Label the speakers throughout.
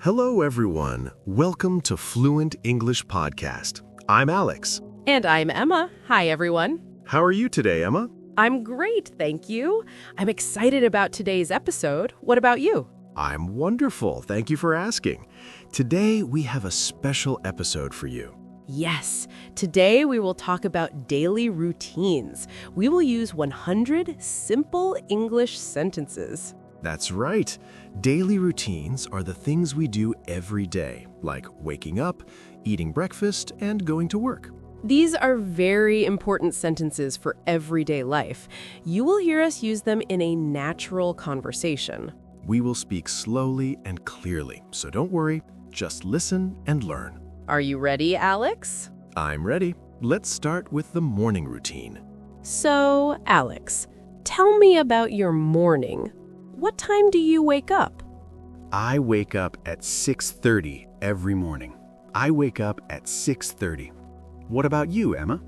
Speaker 1: Hello, everyone. Welcome to Fluent English Podcast. I'm Alex.
Speaker 2: And I'm Emma. Hi, everyone.
Speaker 1: How are you today, Emma?
Speaker 2: I'm great, thank you. I'm excited about today's episode. What about you?
Speaker 1: I'm wonderful. Thank you for asking. Today, we have a special episode for you.
Speaker 2: Yes, today we will talk about daily routines. We will use 100 simple English sentences.
Speaker 1: That's right. Daily routines are the things we do every day, like waking up, eating breakfast, and going to work.
Speaker 2: These are very important sentences for everyday life. You will hear us use them in a natural conversation.
Speaker 1: We will speak slowly and clearly, so don't worry, just listen and learn.
Speaker 2: Are you ready, Alex?
Speaker 1: I'm ready. Let's start with the morning routine.
Speaker 2: So, Alex, tell me about your morning. What time do you wake up?
Speaker 1: I wake up at 6:30 every morning. I wake up at 6:30. What about you, Emma?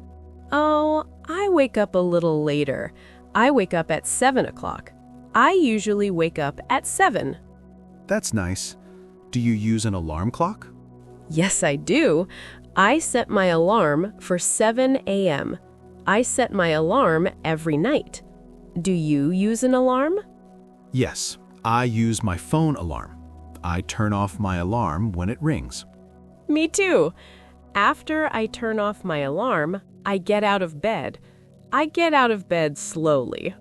Speaker 2: Oh, I wake up a little later. I wake up at 7 o'clock. I usually wake up at 7.
Speaker 1: That's nice. Do you use an alarm clock?
Speaker 2: Yes, I do. I set my alarm for 7 a.m. I set my alarm every night. Do you use an alarm?
Speaker 1: Yes, I use my phone alarm. I turn off my alarm when it rings.
Speaker 2: Me too. After I turn off my alarm, I get out of bed. I get out of bed slowly.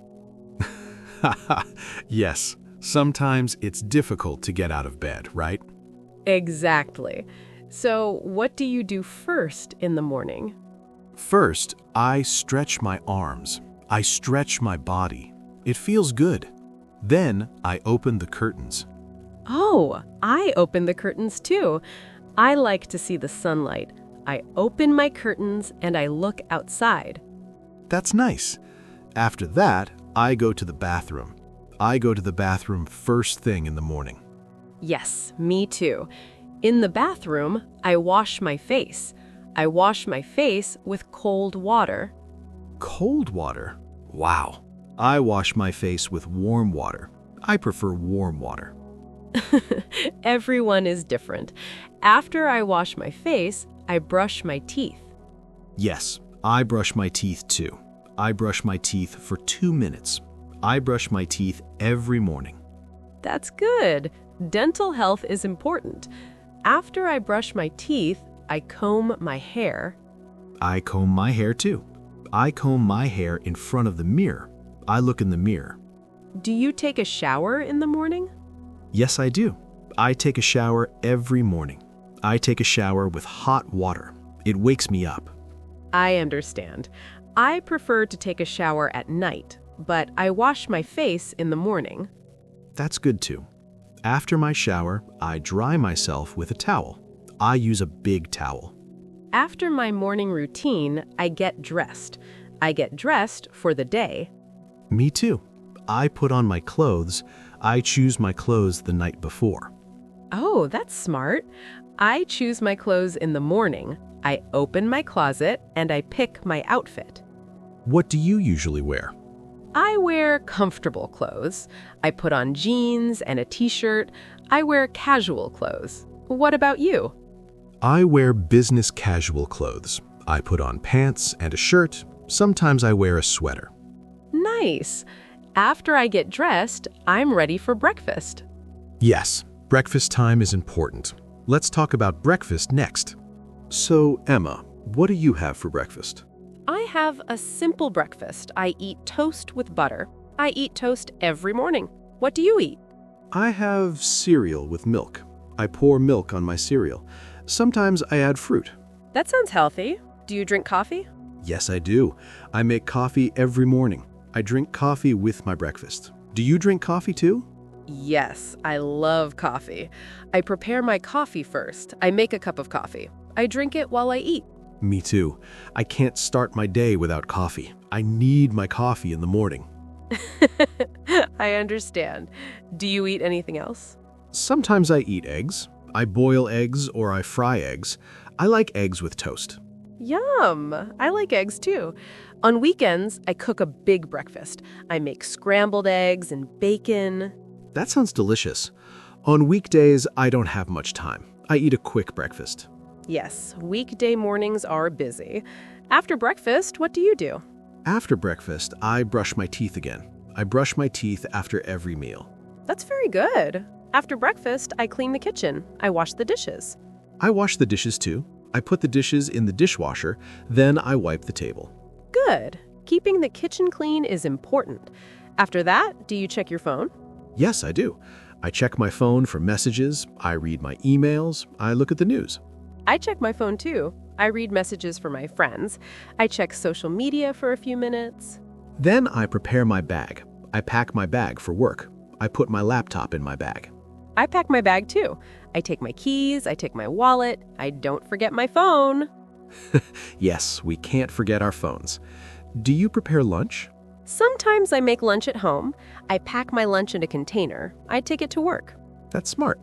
Speaker 1: Yes, sometimes it's difficult to get out of bed, right?
Speaker 2: Exactly. So, what do you do first in the morning?
Speaker 1: First, I stretch my arms. I stretch my body. It feels good. Then, I open the curtains.
Speaker 2: Oh, I open the curtains too. I like to see the sunlight. I open my curtains and I look outside.
Speaker 1: That's nice. After that, I go to the bathroom. I go to the bathroom first thing in the morning.
Speaker 2: Yes, me too. In the bathroom, I wash my face. I wash my face with cold water.
Speaker 1: Cold water? Wow. I wash my face with warm water. I prefer warm water.
Speaker 2: Everyone is different. After I wash my face, I brush my teeth.
Speaker 1: Yes, I brush my teeth too. I brush my teeth for 2 minutes. I brush my teeth every morning.
Speaker 2: That's good. Dental health is important. After I brush my teeth, I comb my hair.
Speaker 1: I comb my hair too. I comb my hair in front of the mirror. I look in the mirror.
Speaker 2: Do you take a shower in the morning?
Speaker 1: Yes, I do. I take a shower every morning. I take a shower with hot water. It wakes me up.
Speaker 2: I understand. I prefer to take a shower at night, but I wash my face in the morning.
Speaker 1: That's good too. After my shower, I dry myself with a towel. I use a big towel.
Speaker 2: After my morning routine, I get dressed. I get dressed for the day.
Speaker 1: Me too. I put on my clothes. I choose my clothes the night before.
Speaker 2: Oh, that's smart. I choose my clothes in the morning. I open my closet and I pick my outfit.
Speaker 1: What do you usually wear?
Speaker 2: I wear comfortable clothes. I put on jeans and a t-shirt. I wear casual clothes. What about you?
Speaker 1: I wear business casual clothes. I put on pants and a shirt. Sometimes I wear a sweater.
Speaker 2: Nice. After I get dressed, I'm ready for breakfast.
Speaker 1: Yes, breakfast time is important. Let's talk about breakfast next. So, Emma, what do you have for breakfast?
Speaker 2: I have a simple breakfast. I eat toast with butter. I eat toast every morning. What do you eat?
Speaker 1: I have cereal with milk. I pour milk on my cereal. Sometimes I add fruit.
Speaker 2: That sounds healthy. Do you drink coffee?
Speaker 1: Yes, I do. I make coffee every morning. I drink coffee with my breakfast. Do you drink coffee too?
Speaker 2: Yes, I love coffee. I prepare my coffee first. I make a cup of coffee. I drink it while I eat.
Speaker 1: Me too. I can't start my day without coffee. I need my coffee in the morning.
Speaker 2: I understand. Do you eat anything else?
Speaker 1: Sometimes I eat eggs. I boil eggs or I fry eggs. I like eggs with toast.
Speaker 2: Yum! I like eggs too. On weekends, I cook a big breakfast. I make scrambled eggs and bacon.
Speaker 1: That sounds delicious. On weekdays, I don't have much time. I eat a quick breakfast.
Speaker 2: Yes, weekday mornings are busy. After breakfast, what do you do?
Speaker 1: After breakfast, I brush my teeth again. I brush my teeth after every meal.
Speaker 2: That's very good. After breakfast, I clean the kitchen. I wash the dishes.
Speaker 1: I wash the dishes too. I put the dishes in the dishwasher, then I wipe the table.
Speaker 2: Good. Keeping the kitchen clean is important. After that, do you check your phone?
Speaker 1: Yes, I do. I check my phone for messages, I read my emails, I look at the news.
Speaker 2: I check my phone too. I read messages for my friends. I check social media for a few minutes.
Speaker 1: Then I prepare my bag. I pack my bag for work. I put my laptop in my bag.
Speaker 2: I pack my bag too. I take my keys, I take my wallet. I don't forget my phone.
Speaker 1: Yes, we can't forget our phones. Do you prepare lunch?
Speaker 2: Sometimes I make lunch at home. I pack my lunch in a container. I take it to work.
Speaker 1: That's smart.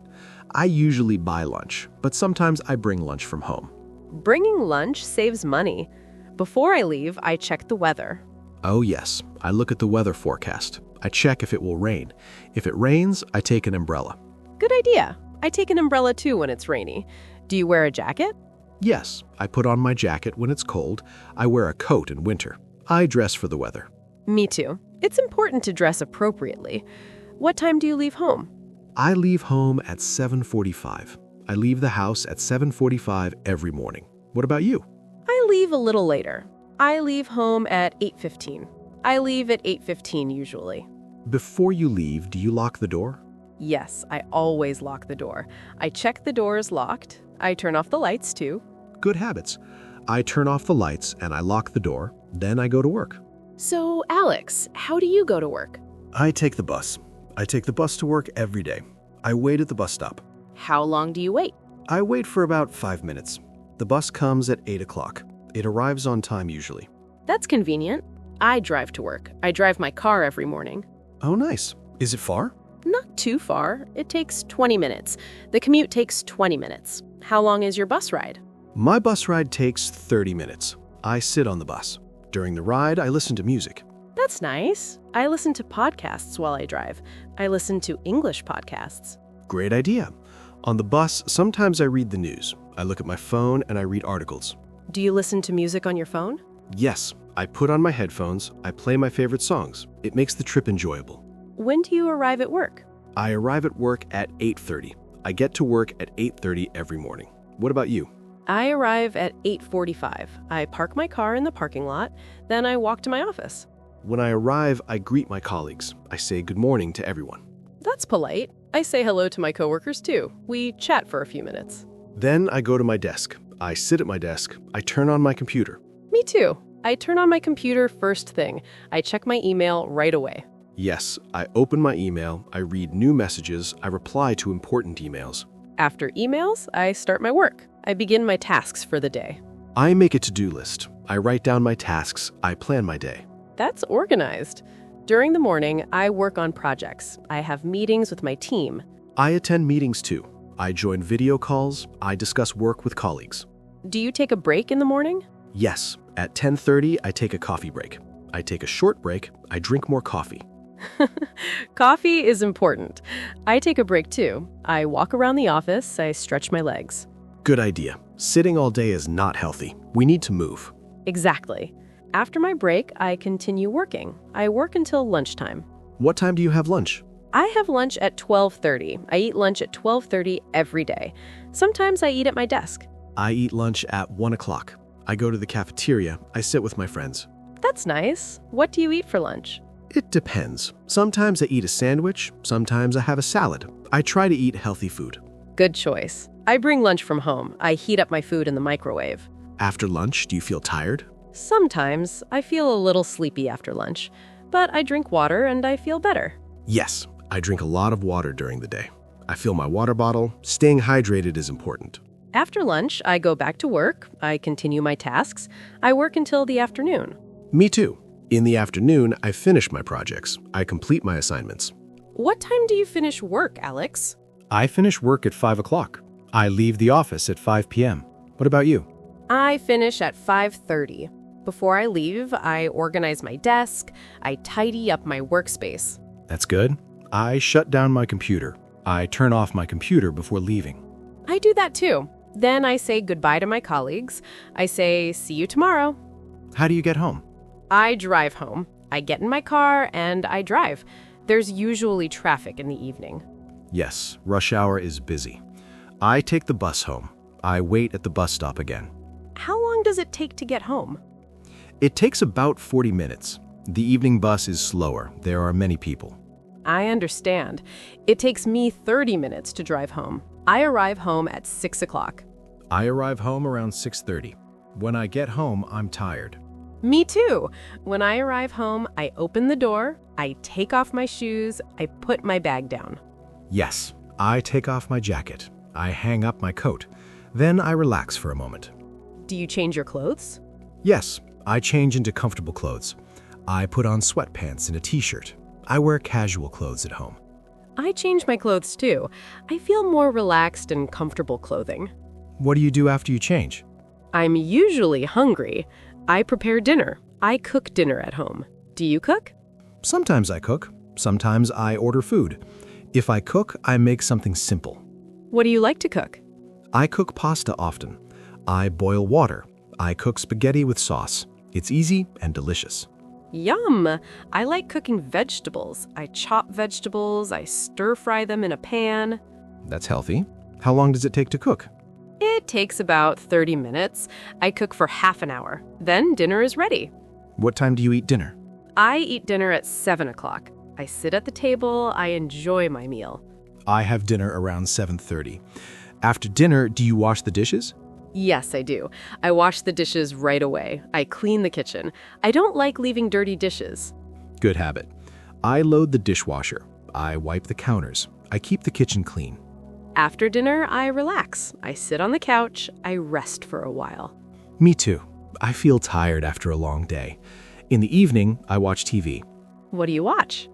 Speaker 1: I usually buy lunch, but sometimes I bring lunch from home.
Speaker 2: Bringing lunch saves money. Before I leave, I check the weather.
Speaker 1: Oh yes, I look at the weather forecast. I check if it will rain. If it rains, I take an umbrella.
Speaker 2: Good idea. I take an umbrella too when it's rainy. Do you wear a jacket?
Speaker 1: Yes, I put on my jacket when it's cold. I wear a coat in winter. I dress for the weather.
Speaker 2: Me too. It's important to dress appropriately. What time do you leave home?
Speaker 1: I leave home at 7:45. I leave the house at 7:45 every morning. What about you?
Speaker 2: I leave a little later. I leave home at 8:15. I leave at 8:15 usually.
Speaker 1: Before you leave, do you lock the door?
Speaker 2: Yes, I always lock the door. I check the door is locked. I turn off the lights too.
Speaker 1: Good habits. I turn off the lights and I lock the door. Then I go to work.
Speaker 2: So, Alex, how do you go to work?
Speaker 1: I take the bus. I take the bus to work every day. I wait at the bus stop.
Speaker 2: How long do you wait?
Speaker 1: I wait for about 5 minutes. The bus comes at 8 o'clock. It arrives on time usually.
Speaker 2: That's convenient. I drive to work. I drive my car every morning.
Speaker 1: Oh, nice. Is it far?
Speaker 2: Not too far. It takes 20 minutes. The commute takes 20 minutes. How long is your bus ride?
Speaker 1: My bus ride takes 30 minutes. I sit on the bus. During the ride, I listen to music.
Speaker 2: That's nice. I listen to podcasts while I drive. I listen to English podcasts.
Speaker 1: Great idea. On the bus, sometimes I read the news. I look at my phone and I read articles.
Speaker 2: Do you listen to music on your phone?
Speaker 1: Yes, I put on my headphones. I play my favorite songs. It makes the trip enjoyable.
Speaker 2: When do you arrive at work?
Speaker 1: I arrive at work at 8:30. I get to work at 8:30 every morning. What about you?
Speaker 2: I arrive at 8:45. I park my car in the parking lot. Then I walk to my office.
Speaker 1: When I arrive, I greet my colleagues. I say good morning to everyone.
Speaker 2: That's polite. I say hello to my coworkers too. We chat for a few minutes.
Speaker 1: Then I go to my desk. I sit at my desk. I turn on my computer.
Speaker 2: Me too. I turn on my computer first thing. I check my email right away.
Speaker 1: Yes, I open my email. I read new messages. I reply to important emails.
Speaker 2: After emails, I start my work. I begin my tasks for the day.
Speaker 1: I make a to-do list. I write down my tasks. I plan my day.
Speaker 2: That's organized. During the morning, I work on projects. I have meetings with my team.
Speaker 1: I attend meetings too. I join video calls. I discuss work with colleagues.
Speaker 2: Do you take a break in the morning?
Speaker 1: Yes, at 10:30, I take a coffee break. I take a short break. I drink more coffee.
Speaker 2: Coffee is important. I take a break too. I walk around the office. I stretch my legs.
Speaker 1: Good idea. Sitting all day is not healthy. We need to move.
Speaker 2: Exactly. After my break, I continue working. I work until lunchtime.
Speaker 1: What time do you have lunch?
Speaker 2: I have lunch at 12:30. I eat lunch at 12:30 every day. Sometimes I eat at my desk.
Speaker 1: I eat lunch at 1 o'clock. I go to the cafeteria. I sit with my friends.
Speaker 2: That's nice. What do you eat for lunch?
Speaker 1: It depends. Sometimes I eat a sandwich. Sometimes I have a salad. I try to eat healthy food.
Speaker 2: Good choice. I bring lunch from home. I heat up my food in the microwave.
Speaker 1: After lunch, do you feel tired?
Speaker 2: Sometimes I feel a little sleepy after lunch, but I drink water and I feel better.
Speaker 1: Yes, I drink a lot of water during the day. I fill my water bottle. Staying hydrated is important.
Speaker 2: After lunch, I go back to work. I continue my tasks. I work until the afternoon.
Speaker 1: Me too. In the afternoon, I finish my projects. I complete my assignments.
Speaker 2: What time do you finish work, Alex?
Speaker 1: I finish work at 5 o'clock. I leave the office at 5 p.m. What about you?
Speaker 2: I finish at 5:30. Before I leave, I organize my desk. I tidy up my workspace.
Speaker 1: That's good. I shut down my computer. I turn off my computer before leaving.
Speaker 2: I do that too. Then I say goodbye to my colleagues. I say, see you tomorrow.
Speaker 1: How do you get home?
Speaker 2: I drive home. I get in my car and I drive. There's usually traffic in the evening.
Speaker 1: Yes, rush hour is busy. I take the bus home. I wait at the bus stop again.
Speaker 2: How long does it take to get home?
Speaker 1: It takes about 40 minutes. The evening bus is slower. There are many people.
Speaker 2: I understand. It takes me 30 minutes to drive home. I arrive home at 6 o'clock.
Speaker 1: I arrive home around 6:30. When I get home, I'm tired.
Speaker 2: Me too. When I arrive home, I open the door, I take off my shoes, I put my bag down.
Speaker 1: Yes, I take off my jacket. I hang up my coat. Then I relax for a moment.
Speaker 2: Do you change your clothes?
Speaker 1: Yes, I change into comfortable clothes. I put on sweatpants and a t-shirt. I wear casual clothes at home.
Speaker 2: I change my clothes too. I feel more relaxed in comfortable clothing.
Speaker 1: What do you do after you change?
Speaker 2: I'm usually hungry. I prepare dinner. I cook dinner at home. Do you cook?
Speaker 1: Sometimes I cook. Sometimes I order food. If I cook, I make something simple.
Speaker 2: What do you like to cook?
Speaker 1: I cook pasta often. I boil water. I cook spaghetti with sauce. It's easy and delicious.
Speaker 2: Yum! I like cooking vegetables. I chop vegetables, I stir-fry them in a pan.
Speaker 1: That's healthy. How long does it take to cook?
Speaker 2: It takes about 30 minutes. I cook for half an hour. Then dinner is ready.
Speaker 1: What time do you eat dinner?
Speaker 2: I eat dinner at 7 o'clock. I sit at the table, I enjoy my meal.
Speaker 1: I have dinner around 7:30. After dinner, do you wash the dishes?
Speaker 2: Yes, I do. I wash the dishes right away. I clean the kitchen. I don't like leaving dirty dishes.
Speaker 1: Good habit. I load the dishwasher. I wipe the counters. I keep the kitchen clean.
Speaker 2: After dinner, I relax. I sit on the couch. I rest for a while.
Speaker 1: Me too. I feel tired after a long day. In the evening, I watch TV.
Speaker 2: What do you watch?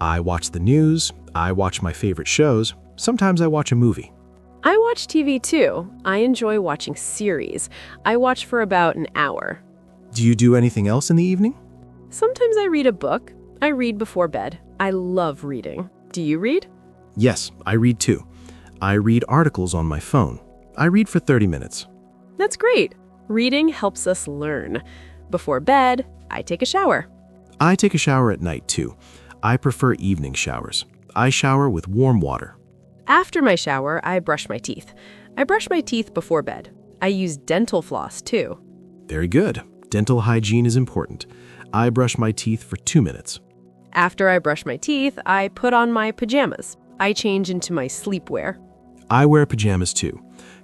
Speaker 1: I watch the news. I watch my favorite shows. Sometimes I watch a movie.
Speaker 2: I watch TV too. I enjoy watching series. I watch for about an hour.
Speaker 1: Do you do anything else in the evening?
Speaker 2: Sometimes I read a book. I read before bed. I love reading. Do you read?
Speaker 1: Yes, I read too. I read articles on my phone. I read for 30 minutes.
Speaker 2: That's great. Reading helps us learn. Before bed, I take a shower.
Speaker 1: I take a shower at night too. I prefer evening showers. I shower with warm water.
Speaker 2: After my shower, I brush my teeth. I brush my teeth before bed. I use dental floss too.
Speaker 1: Very good. Dental hygiene is important. I brush my teeth for 2 minutes.
Speaker 2: After I brush my teeth, I put on my pajamas. I change into my sleepwear.
Speaker 1: I wear pajamas too.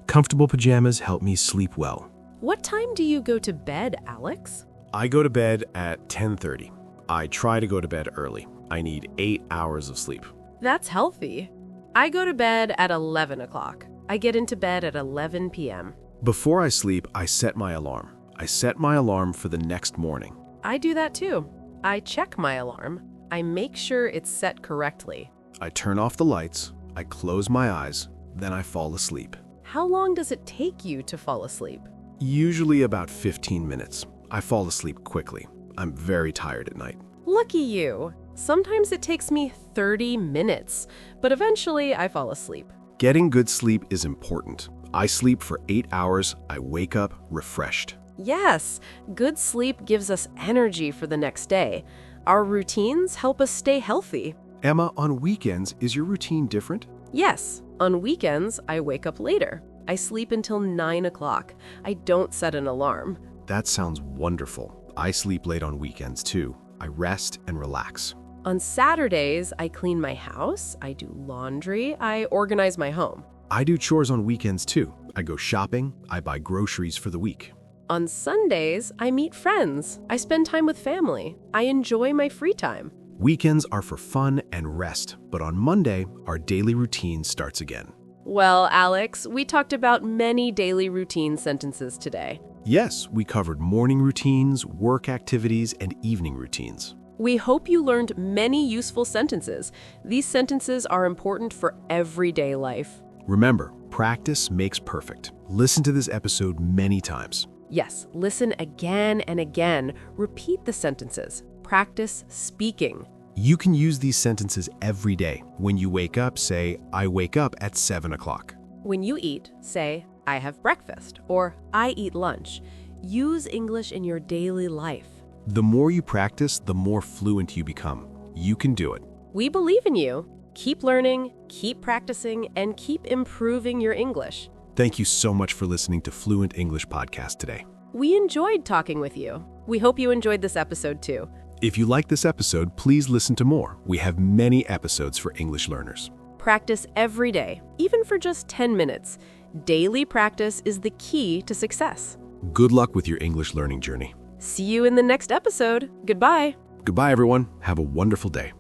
Speaker 1: Comfortable pajamas help me sleep well.
Speaker 2: What time do you go to bed, Alex?
Speaker 1: I go to bed at 10:30. I try to go to bed early. I need 8 hours of sleep.
Speaker 2: That's healthy. I go to bed at 11 o'clock. I get into bed at 11 p.m.
Speaker 1: Before I sleep, I set my alarm. I set my alarm for the next morning.
Speaker 2: I do that too. I check my alarm. I make sure it's set correctly.
Speaker 1: I turn off the lights. I close my eyes. Then I fall asleep.
Speaker 2: How long does it take you to fall asleep?
Speaker 1: Usually about 15 minutes. I fall asleep quickly. I'm very tired at night.
Speaker 2: Lucky you. Sometimes it takes me 30 minutes, but eventually I fall asleep.
Speaker 1: Getting good sleep is important. I sleep for 8 hours. I wake up refreshed.
Speaker 2: Yes, good sleep gives us energy for the next day. Our routines help us stay healthy.
Speaker 1: Emma, on weekends, is your routine different?
Speaker 2: Yes, on weekends, I wake up later. I sleep until 9 o'clock. I don't set an alarm.
Speaker 1: That sounds wonderful. I sleep late on weekends too. I rest and relax.
Speaker 2: On Saturdays, I clean my house, I do laundry, I organize my home.
Speaker 1: I do chores on weekends too. I go shopping. I buy groceries for the week.
Speaker 2: On Sundays, I meet friends. I spend time with family. I enjoy my free time.
Speaker 1: Weekends are for fun and rest, but on Monday, our daily routine starts again.
Speaker 2: Well, Alex, we talked about many daily routine sentences today.
Speaker 1: Yes, we covered morning routines, work activities, and evening routines.
Speaker 2: We hope you learned many useful sentences. These sentences are important for everyday life.
Speaker 1: Remember, practice makes perfect. Listen to this episode many times.
Speaker 2: Yes, listen again and again. Repeat the sentences. Practice speaking.
Speaker 1: You can use these sentences every day. When you wake up, say, I wake up at 7 o'clock.
Speaker 2: When you eat, say, I have breakfast, or I eat lunch. Use English in your daily life.
Speaker 1: The more you practice, the more fluent you become. You can do it.
Speaker 2: We believe in you. Keep learning, keep practicing, and keep improving your English.
Speaker 1: Thank you so much for listening to Fluent English Podcast today.
Speaker 2: We enjoyed talking with you. We hope you enjoyed this episode too.
Speaker 1: If you like this episode, please listen to more. We have many episodes for English learners.
Speaker 2: Practice every day, even for just 10 minutes. Daily practice is the key to success.
Speaker 1: Good luck with your English learning journey.
Speaker 2: See you in the next episode. Goodbye.
Speaker 1: Goodbye, everyone. Have a wonderful day.